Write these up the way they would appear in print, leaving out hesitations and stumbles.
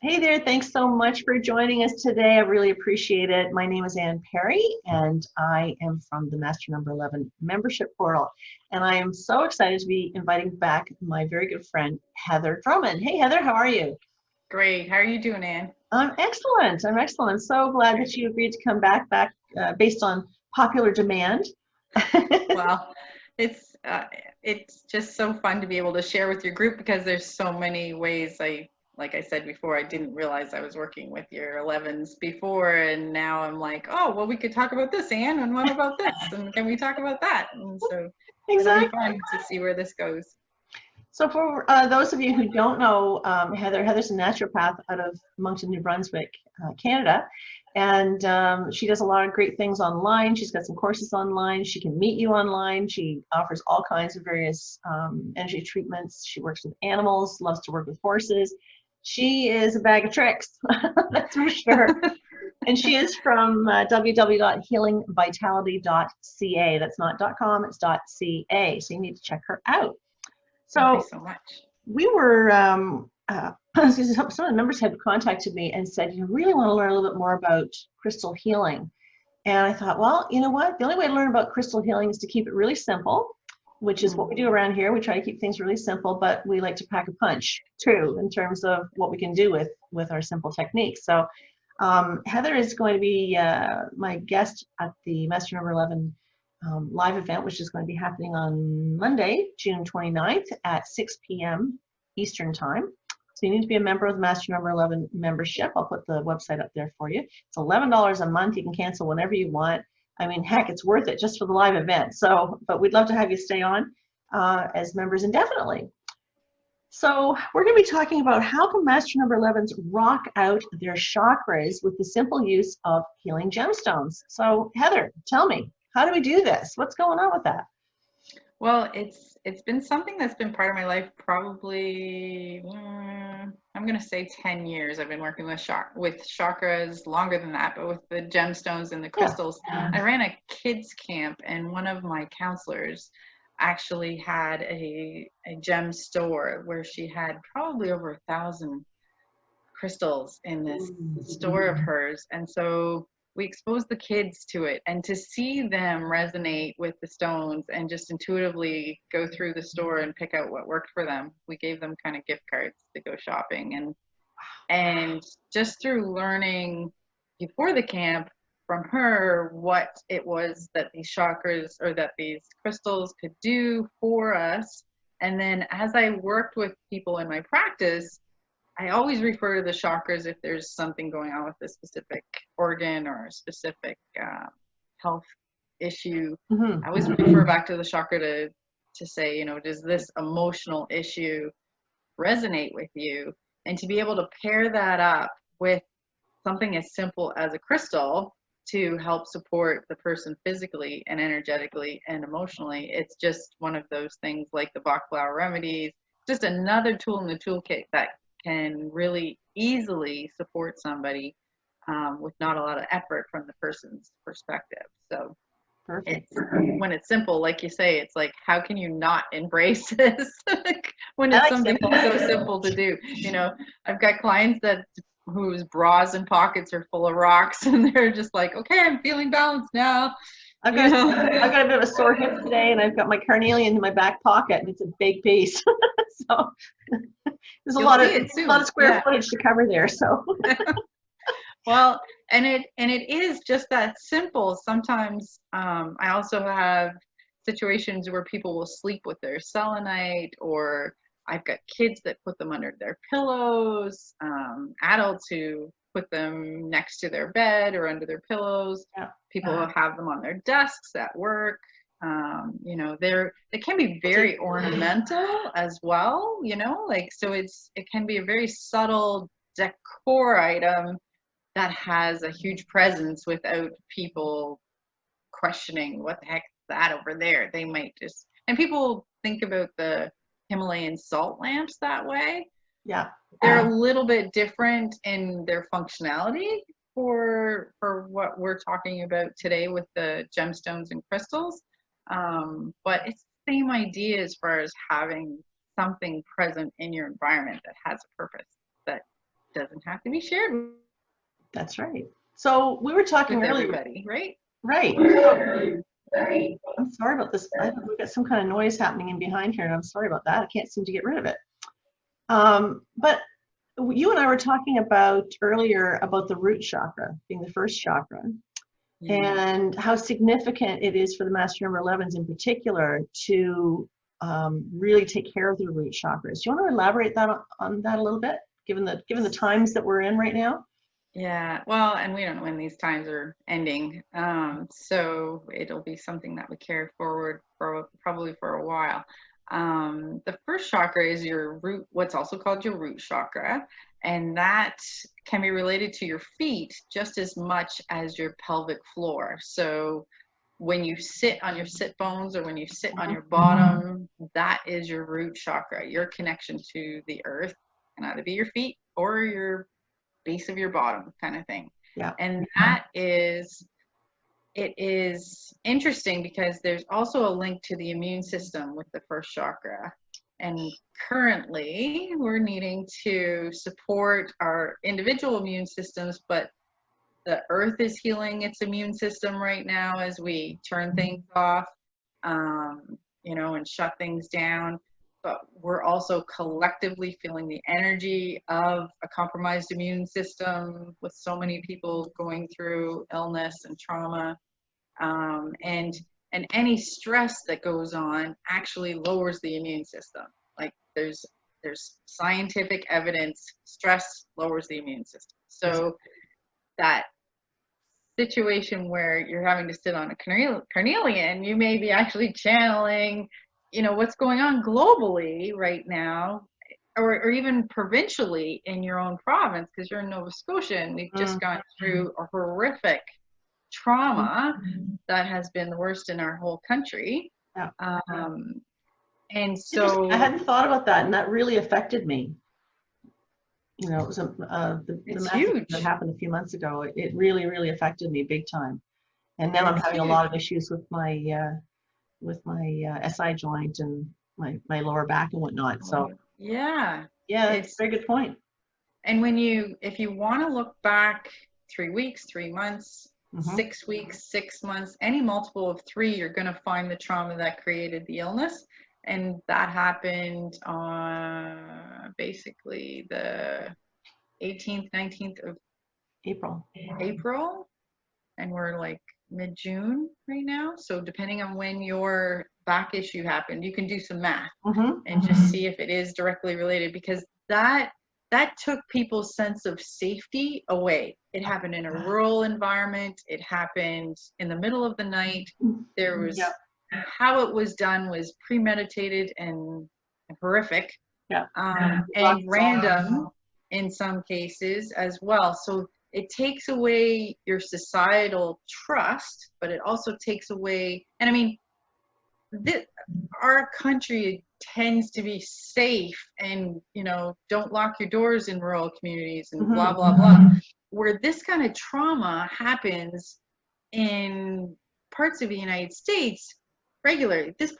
Hey there, thanks so much for joining us today. I really appreciate it. My name is Ann Perry, and I am from the Master Number 11 membership portal. And I am so excited to be inviting back my very good friend, Heather Drummond. Hey, Heather, how are you? Great. How are you doing, Ann? I'm excellent. I'm excellent. I'm so glad that you agreed to come back based on popular demand. Well, it's uh, it's just so fun to be able to share with your group because there's so many ways. Like I said before, I didn't realize I was working with your 11's before, and now I'm like, oh, well, we could talk about this, Ann, and what about this, and can we talk about that? And so it'll be Exactly. fun to see where this goes. So for those of you who don't know Heather's a naturopath out of Moncton, New Brunswick, Canada. And she does a lot of great things online. She's got some courses online. She can meet you online. She offers all kinds of various energy treatments. She works with animals, loves to work with horses. She is a bag of tricks, that's for sure. And she is from www.healingvitality.ca. That's not .com, it's .ca. So you need to check her out. Thank you So so much. we were, some of the members had contacted me and said, you really want to learn a little bit more about crystal healing. And I thought, well, you know what? The only way to learn about crystal healing is to keep it really simple, which is what we do around here. We try to keep things really simple, but we like to pack a punch too in terms of what we can do with our simple techniques. So Heather is going to be my guest at the Master Number 11 live event, which is going to be happening on Monday, June 29th at 6 p.m. Eastern Time. So you need to be a member of the Master Number 11 membership. I'll put the website up there for you. It's $11 a month. You can cancel whenever you want. I mean, heck, it's worth it just for the live event. So, but we'd love to have you stay on as members indefinitely. So we're going to be talking about how can Master Number 11s rock out their chakras with the simple use of healing gemstones. So Heather, tell me, how do we do this? What's going on with that? Well, it's been something that's been part of my life probably I'm gonna say 10 years. I've been working with chakras longer than that, but with the gemstones and the Yeah. crystals. I ran a kids camp, and one of my counselors actually had a gem store where she had probably over 1,000 crystals in this store of hers. And so we exposed the kids to it, and to see them resonate with the stones and just intuitively go through the store and pick out what worked for them. We gave them kind of gift cards to go shopping, and just through learning before the camp from her what it was that these chakras or that these crystals could do for us. And then as I worked with people in my practice, I always refer to the chakras if there's something going on with a specific organ or a specific health issue. Mm-hmm. I always refer back to the chakra to say, does this emotional issue resonate with you? And to be able to pair that up with something as simple as a crystal to help support the person physically and energetically and emotionally, it's just one of those things like the Bach flower remedies, just another tool in the toolkit that can really easily support somebody with not a lot of effort from the person's perspective. So Perfect. it's when it's simple, like you say, it's like, how can you not embrace this when I it's like something simple. so simple to do? I've got clients that whose bras and pockets are full of rocks, and they're just like, okay, I'm feeling balanced now. I've got a bit of a sore hip today, and I've got my carnelian in my back pocket, and it's a big piece. So there's You'll see it a lot soon. of square Yeah. footage to cover there. So Well, and it is just that simple. Sometimes I also have situations where people will sleep with their selenite, or I've got kids that put them under their pillows, adults who put them next to their bed or under their pillows. yeah. People who have them on their desks at work. They can be very ornamental as well. Like, so it can be a very subtle decor item that has a huge presence without people questioning what the heck is that over there. They might just, and people think about the Himalayan salt lamps that way. Yeah. They're a little bit different in their functionality for what we're talking about today with the gemstones and crystals. But it's the same idea as far as having something present in your environment that has a purpose, that doesn't have to be shared That's right. So we were talking with earlier. everybody, right? Right. I'm sorry about this. We've got some kind of noise happening in behind here, and I'm sorry about that. I can't seem to get rid of it. But you and I were talking about earlier about the root chakra being the first chakra, and how significant it is for the master number 11s in particular to really take care of the root chakras. Do you want to elaborate on that a little bit, given the times that we're in right now? Yeah, well, and we don't know when these times are ending, so it'll be something that we carry forward for probably for a while. The first chakra is your root, what's also called your root chakra, and that can be related to your feet just as much as your pelvic floor. So when you sit on your sit bones or when you sit on your bottom, that is your root chakra, your connection to the earth, can either be your feet or your base of your bottom kind of thing. Yeah. And that is, it is interesting because there's also a link to the immune system with the first chakra. And currently we're needing to support our individual immune systems, but the earth is healing its immune system right now as we turn things off, you know, and shut things down. But we're also collectively feeling the energy of a compromised immune system with so many people going through illness and trauma. And any stress that goes on actually lowers the immune system. Like there's scientific evidence, stress lowers the immune system. So that situation where you're having to sit on a carnelian, you may be actually channeling, you know, what's going on globally right now, or even provincially in your own province, because you're in Nova Scotia and we've just gone through a horrific trauma that has been the worst in our whole country. Yeah. And so I hadn't thought about that, and that really affected me. You know, it was the massacre that happened a few months ago. It really, really affected me big time. And now I'm having a lot of issues with my SI joint and my lower back and whatnot. So yeah, it's a very good point. And if you want to look back 3 weeks, 3 months, 6 weeks, 6 months, any multiple of 3, you're going to find the trauma that created the illness. And that happened on basically the 18th, 19th of April. And we're like mid-June right now. So depending on when your back issue happened, you can do some math and just see if it is directly related, because that took people's sense of safety away. It happened in a rural environment. It happened in the middle of the night. There was how it was done was premeditated and horrific, and random in some cases as well. So it takes away your societal trust, but it also takes away, and I mean, our country tends to be safe and, you know, don't lock your doors in rural communities and blah, blah, blah. Where this kind of trauma happens in parts of the United States regularly. This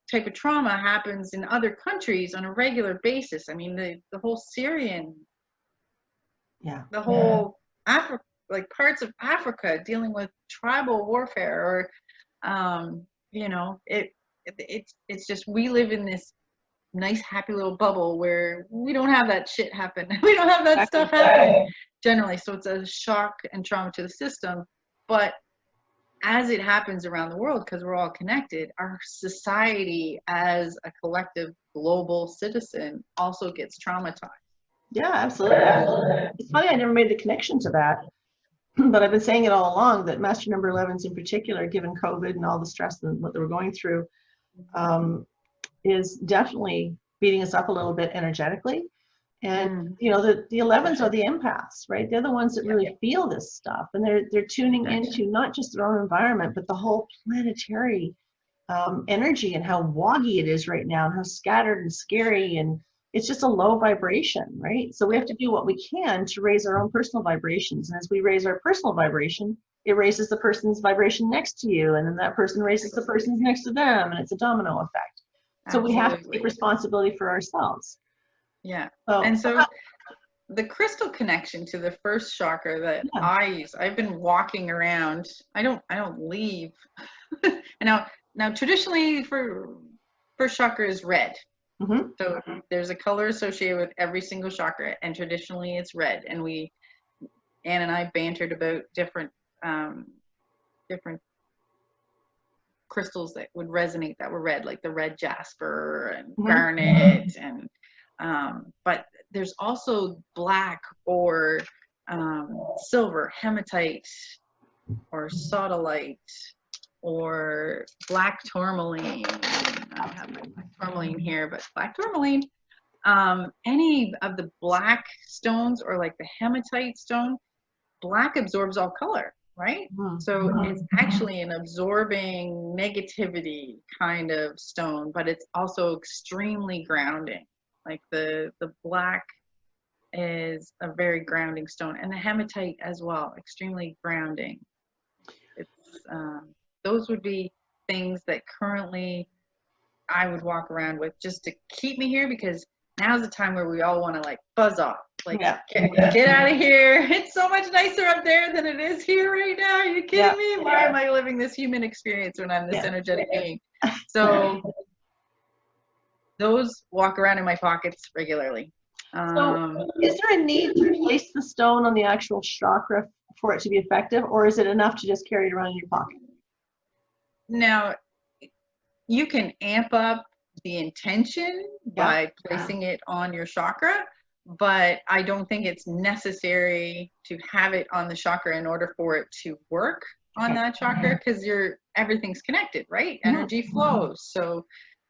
type of trauma happens in other countries on a regular basis. I mean, the whole Syrian, the whole Africa, like parts of Africa dealing with tribal warfare, or you know, it's just, we live in this nice happy little bubble where we don't have that shit happen. We don't have that stuff happen generally. So it's a shock and trauma to the system. But as it happens around the world, because we're all connected, our society as a collective global citizen also gets traumatized. Yeah, absolutely. It's funny, I never made the connection to that, but I've been saying it all along that master number 11s in particular, given COVID and all the stress and what they were going through, is definitely beating us up a little bit energetically. And you know, the 11s are the empaths, right? They're the ones that really feel this stuff, and they're tuning into not just their own environment, but the whole planetary energy, and how woggy it is right now, and how scattered and scary, and it's just a low vibration, right? So we have to do what we can to raise our own personal vibrations, and as we raise our personal vibration, it raises the person's vibration next to you, and then that person raises the person's next to them, and it's a domino effect. So we have to take responsibility for ourselves. Yeah. So, and so the crystal connection to the first chakra that I use, I've been walking around. I don't leave. And now traditionally for first chakra is red. Mm-hmm. So there's a color associated with every single chakra, and traditionally it's red. And Anne and I bantered about different crystals that would resonate that were red, like the red jasper and garnet, and but there's also black or silver, hematite or sodalite or black tourmaline. I don't have my black tourmaline here, but black tourmaline. Any of the black stones or like the hematite stone, black absorbs all color, right? So it's actually an absorbing negativity kind of stone, but it's also extremely grounding. Like the black is a very grounding stone, and the hematite as well, extremely grounding. It's those would be things that currently I would walk around with just to keep me here, because now's the time where we all want to like buzz off, like get out of here. It's so much nicer up there than it is here right now. Are you kidding me? Why am I living this human experience when I'm this energetic being? So those walk around in my pockets regularly. So is there a need to place the stone on the actual chakra for it to be effective, or is it enough to just carry it around in your pocket? Now, you can amp up the intention by placing it on your chakra, but I don't think it's necessary to have it on the chakra in order for it to work on that chakra, because everything's connected, right? Energy flows. So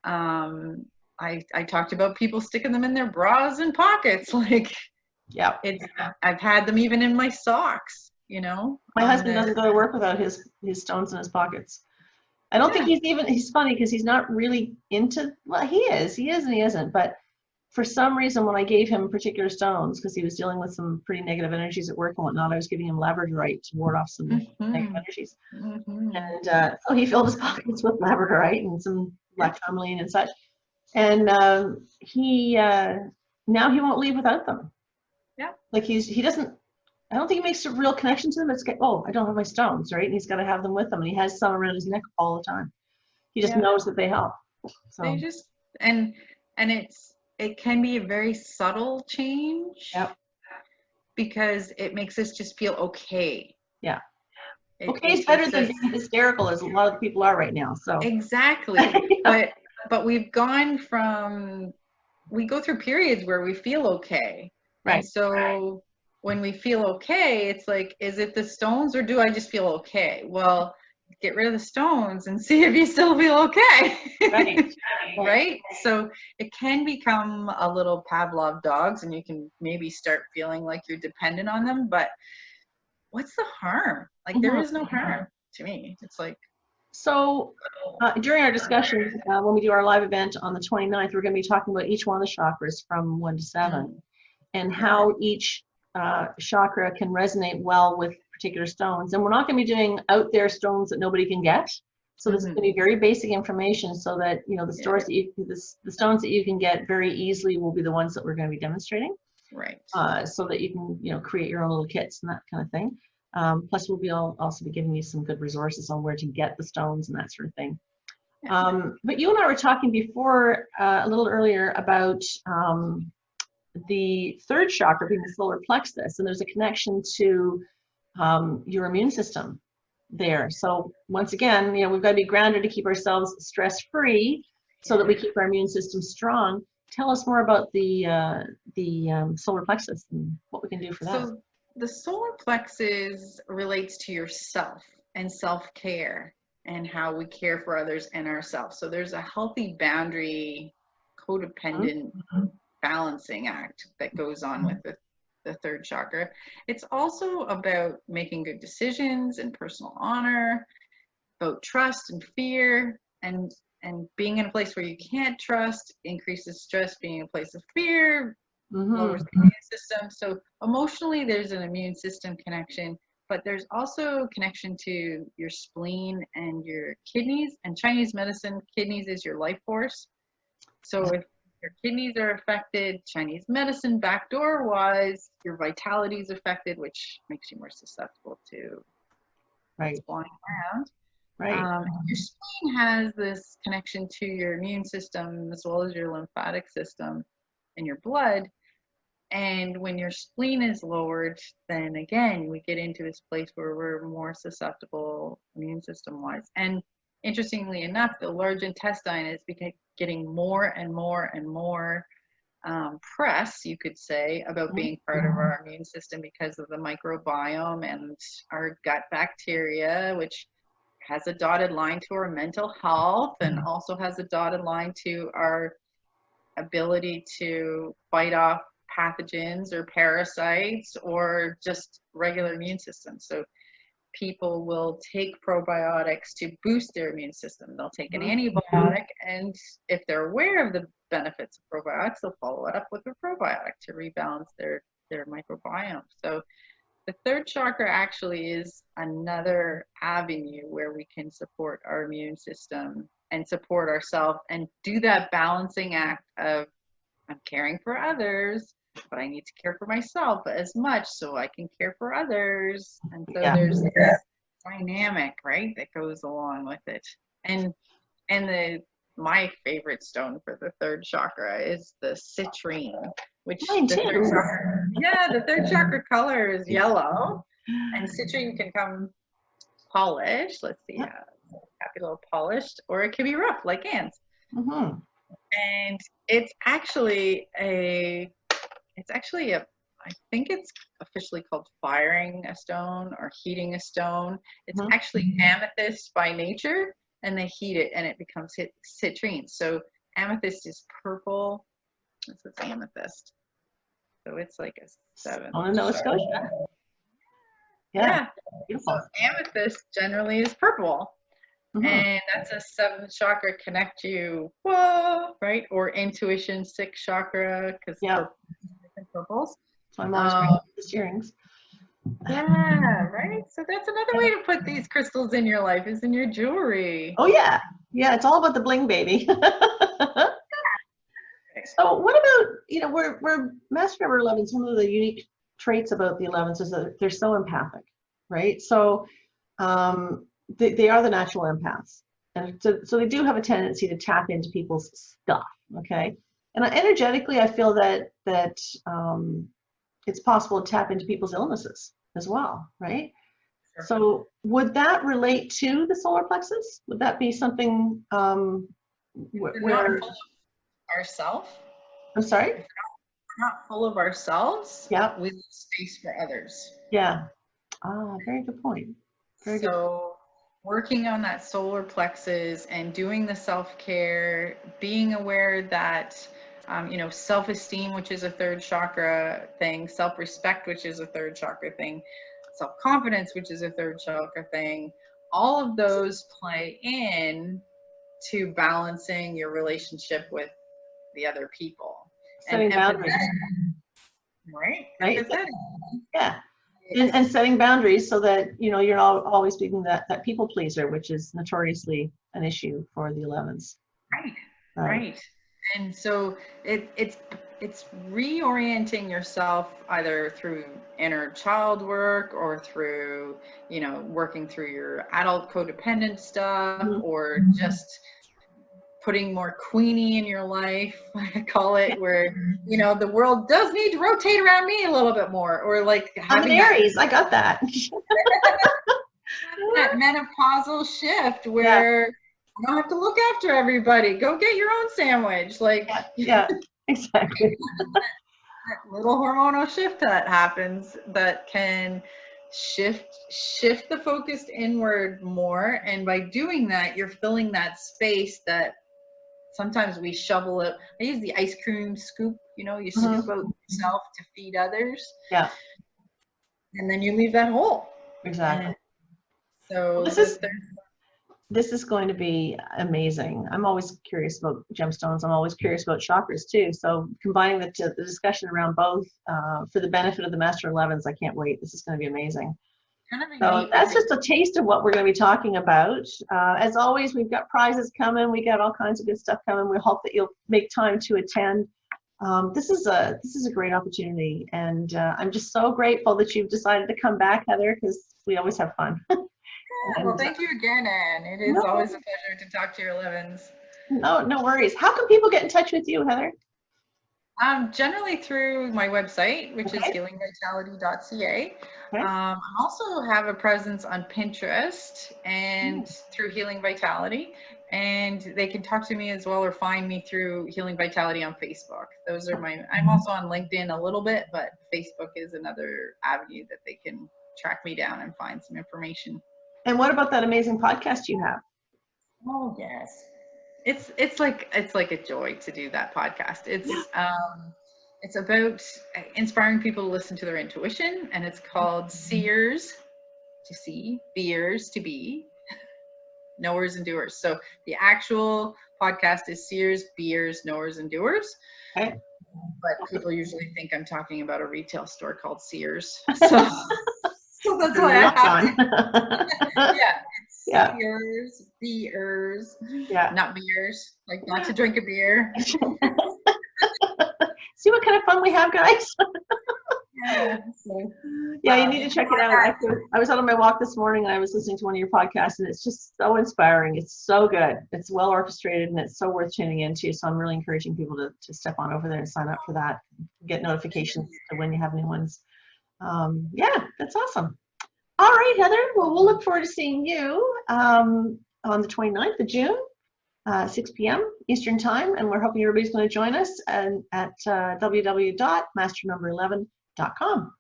I talked about people sticking them in their bras and pockets, like I've had them even in my socks, you know. My husband doesn't go to work without his stones in his pockets. I don't think he's funny because he's not really into, well, he is and he isn't, but for some reason when I gave him particular stones, because he was dealing with some pretty negative energies at work and whatnot, I was giving him labradorite to ward off some negative energies. And so he filled his pockets with labradorite and some black tourmaline and such. And he now he won't leave without them. Like he doesn't, I don't think he makes a real connection to them. It's I don't have my stones, right? And he's got to have them with him, and he has some around his neck all the time. He just knows that they help. So they just and it can be a very subtle change. Because it makes us just feel okay. Okay is better than being hysterical, as a lot of people are right now. So exactly. But we've gone from, we go through periods where we feel okay. Right. And so when we feel okay, it's like, is it the stones or do I just feel okay? Well, get rid of the stones and see if you still feel okay. Right? So it can become a little Pavlov dogs, and you can maybe start feeling like you're dependent on them, but what's the harm? Like there is no harm to me. It's like, so during our discussion, when we do our live event on the 29th, we're going to be talking about each one of the chakras from 1 to 7 and how each chakra can resonate well with particular stones. And we're not going to be doing out there stones that nobody can get. So this is going to be very basic information, so that the stores that the stones that you can get very easily will be the ones that we're going to be demonstrating. Right. So that you can create your own little kits and that kind of thing. Plus we'll be also be giving you some good resources on where to get the stones and that sort of thing. But you and I were talking before a little earlier about the third chakra being the solar plexus, and there's a connection to your immune system there. So once again, we've got to be grounded to keep ourselves stress-free, so that we keep our immune system strong. Tell us more about the solar plexus and what we can do for that. So the solar plexus relates to yourself and self-care and how we care for others and ourselves. So there's a healthy boundary, codependent balancing act that goes on with the third chakra. It's also about making good decisions and personal honor, about trust and fear, and being in a place where you can't trust increases stress. Being in a place of fear lowers the immune system. So emotionally, there's an immune system connection, but there's also connection to your spleen and your kidneys. And Chinese medicine, kidneys is your life force. So your kidneys are affected. Chinese medicine, backdoor wise, your vitality is affected, which makes you more susceptible to what's flying around. Your spleen has this connection to your immune system as well as your lymphatic system and your blood. And when your spleen is lowered, then again, we get into this place where we're more susceptible immune system wise. And interestingly enough, the large intestine is getting more and more and more press, you could say, about being part of our immune system because of the microbiome and our gut bacteria, which has a dotted line to our mental health and also has a dotted line to our ability to fight off pathogens or parasites or just regular immune system. So people will take probiotics to boost their immune system. They'll take an antibiotic, and if they're aware of the benefits of probiotics, they'll follow it up with a probiotic to rebalance their microbiome. So the third chakra actually is another avenue where we can support our immune system and support ourselves and do that balancing act of, I'm caring for others, but I need to care for myself as much so I can care for others. And so there's this dynamic, right, that goes along with it. And my favorite stone for the third chakra is the citrine, which the third chakra color is yellow, and citrine can come polished. Let's see, happy little polished, or it can be rough like ants. And it's actually I think it's officially called firing a stone or heating a stone. It's actually amethyst by nature, and they heat it and it becomes citrine. So amethyst is purple. This is amethyst. So it's like a 7. Oh, Nova Scotia. Yeah. So amethyst generally is purple. And that's a 7th chakra, connect you, right? Or intuition, 6th chakra, because purples. So I'm always wearing these earrings. Yeah, right? So that's another way to put these crystals in your life, is in your jewelry. Oh, yeah. Yeah, it's all about the bling, baby. So what about, we're Master Number 11, some of the unique traits about the 11s is that they're so empathic, right? So they are the natural empaths. And so they do have a tendency to tap into people's stuff, okay? And energetically, I feel that it's possible to tap into people's illnesses as well, right? Sure. So would that relate to the solar plexus? Would that be something where ourselves? I'm sorry? If we're not full of ourselves, we leave space for others. Yeah. Very good point. Very good. Working on that solar plexus and doing the self-care, being aware that self-esteem, which is a third chakra thing, self-respect, which is a third chakra thing, self-confidence, which is a third chakra thing, all of those play in to balancing your relationship with the other people. Setting boundaries. Right? Yeah. And setting boundaries so that, you're not always being that people pleaser, which is notoriously an issue for the 11s. Right. And so it's reorienting yourself either through inner child work or through, working through your adult codependent stuff, or just putting more Queenie in your life, I call it, where, the world does need to rotate around me a little bit more, or like I'm an Aries, I got that. that menopausal shift where you don't have to look after everybody. Go get your own sandwich. Like, exactly. that little hormonal shift that happens that can shift the focus inward more. And by doing that, you're filling that space that sometimes we shovel it. I use the ice cream scoop, you scoop out yourself to feed others. Yeah. And then you leave that hole. Exactly. And so this is going to be amazing. I'm always curious about gemstones. I'm always curious about chakras too. So combining the discussion around both for the benefit of the Master 11s, I can't wait. This is going to be amazing. gonna be So neat. that's just a taste of what we're going to be talking about. As always, we've got prizes coming. We got all kinds of good stuff coming. We hope that you'll make time to attend. This is a great opportunity, and I'm just so grateful that you've decided to come back, Heather, because we always have fun. Well, thank you again, Anne. It is always a pleasure to talk to your 11's. No worries. How can people get in touch with you, Heather? Generally through my website, which is Okay. healingvitality.ca. Okay. I also have a presence on Pinterest and through Healing Vitality, and they can talk to me as well or find me through Healing Vitality on Facebook. Those are I'm also on LinkedIn a little bit, but Facebook is another avenue that they can track me down and find some information. And what about that amazing podcast you have? Oh, yes. It's like a joy to do that podcast. It's about inspiring people to listen to their intuition, and it's called Seers to See, Beers to Be, Knowers and Doers. So the actual podcast is Seers, Beers, Knowers and Doers. Okay. But people usually think I'm talking about a retail store called Sears. So that's why I have to. Yeah. Seers, beers, not beers, like not to drink a beer. See what kind of fun we have, guys? Yeah, you need to check it out. I was out on my walk this morning and I was listening to one of your podcasts, and it's just so inspiring. It's so good. It's well orchestrated and it's so worth tuning into. So I'm really encouraging people to step on over there and sign up for that. Get notifications to when you have new ones. Yeah, that's awesome. All right, Heather. Well, we'll look forward to seeing you on the 29th of June, 6 p.m. Eastern Time, and we're hoping everybody's going to join us at www.masternumber11.com.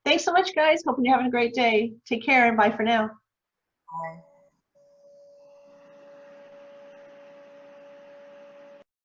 Thanks so much, guys. Hoping you're having a great day. Take care, and bye for now. Bye.